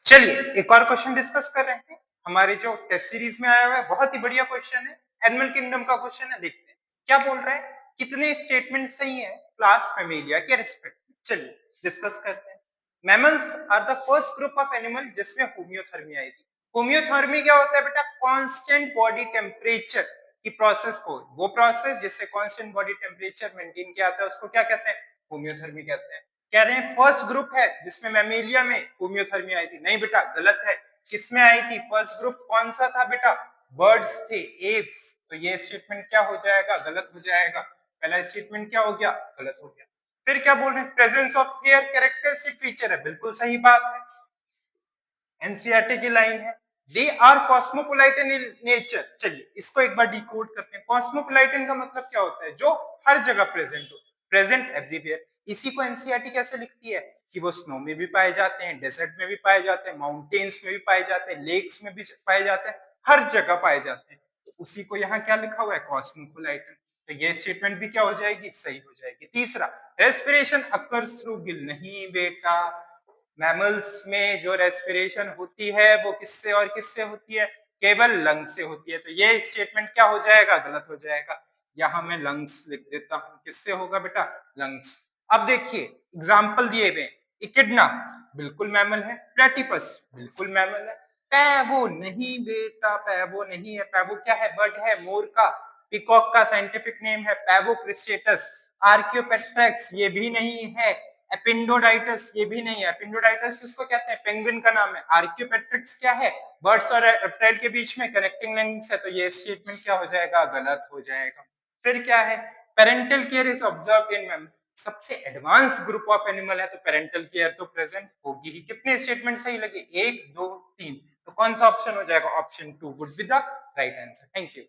चलिए एक और क्वेश्चन डिस्कस कर रहे हैं। हमारे जो टेस्ट सीरीज में आया हुआ है बहुत ही बढ़िया क्वेश्चन है। एनिमल किंगडम का क्वेश्चन है, देखते हैं क्या बोल रहा है। कितने स्टेटमेंट सही है क्लास मेमेलिया के रिस्पेक्ट में। चलिए डिस्कस करते हैं। Mammals are the first group of animal जिसमें होम्योथर्मी आई थी। होम्योथर्मी क्या होता है बेटा? कांस्टेंट बॉडी टेम्परेचर की प्रोसेस को, वो प्रोसेस जिससे कांस्टेंट बॉडी टेम्परेचर मेंटेन किया जाता है उसको क्या कहते हैं? होम्योथर्मी कहते हैं। कह रहे हैं फर्स्ट ग्रुप है जिसमें मैमेलिया में होम्योथर्मी आई थी। नहीं बेटा, गलत है। किसमें आई थी? फर्स्ट ग्रुप कौन सा था बेटा? बर्ड्स थे, एप्स। तो ये स्टेटमेंट क्या हो जाएगा? गलत हो जाएगा। पहला स्टेटमेंट क्या हो गया? गलत हो गया। फिर क्या बोल रहे हैं? Presence of hair characteristic feature है, बिल्कुल सही बात है। एनसीईआरटी की लाइन है। They are cosmopolitan in nature. चलिए इसको एक बार डिकोड करते हैं। कॉस्मोपोलाइटन का मतलब क्या होता है? जो हर जगह प्रेजेंट हो, प्रेजेंट एवरीवेयर। इसी को एनसीईआरटी कैसे लिखती है कि वो स्नो में भी पाए जाते हैं, डेजर्ट में भी पाए जाते हैं, माउंटेन्स में भी पाए जाते हैं, लेक्स में भी पाए जाते हैं, हर जगह पाए जाते हैं। तो उसी को यहाँ क्या लिखा हुआ है? कॉस्मोपोलाइटन। तो ये स्टेटमेंट भी क्या हो जाएगी? सही हो जाएगी। तीसरा, रेस्पिरेशन अकर्स थ्रू गिल। नहीं बेटा, मैमल्स में जो रेस्पिरेशन होती है वो किससे और किससे होती है? केवल लंग से होती है। तो ये स्टेटमेंट क्या हो जाएगा? गलत हो जाएगा। यहां मैं लंग्स लिख देता हूं। किससे होगा बेटा? लंग्स। अब देखिए एग्जाम्पल दिए हुए। इकिडना बिल्कुल मैमल है, प्लेटिपस बिल्कुल मैमल है, पैवो नहीं बेटा, पैवो नहीं है। पैवो क्या है? बर्ड है, मोर का। पिकॉक का साइंटिफिक नेम है पैवो क्रिस्टेटस। आर्कियोपेट्रेक्स ये भी नहीं है। एपिंडोडाइटस ये भी नहीं है। एपिंडोडाइटस किसको कहते हैं? पेंगुइन का नाम है। आर्कियोपेट्रिक्स क्या है? बर्ड्स और रेप्टाइल के बीच में कनेक्टिंग लिंक्स है। तो ये स्टेटमेंट क्या हो जाएगा? गलत हो जाएगा। फिर क्या है? Parental care is observed in mammal. सबसे एडवांस ग्रुप ऑफ एनिमल है तो पेरेंटल केयर तो प्रेजेंट होगी ही। कितने स्टेटमेंट सही लगे? 1 2 3। तो कौन सा ऑप्शन हो जाएगा? Option 2 would be the right answer. Thank you.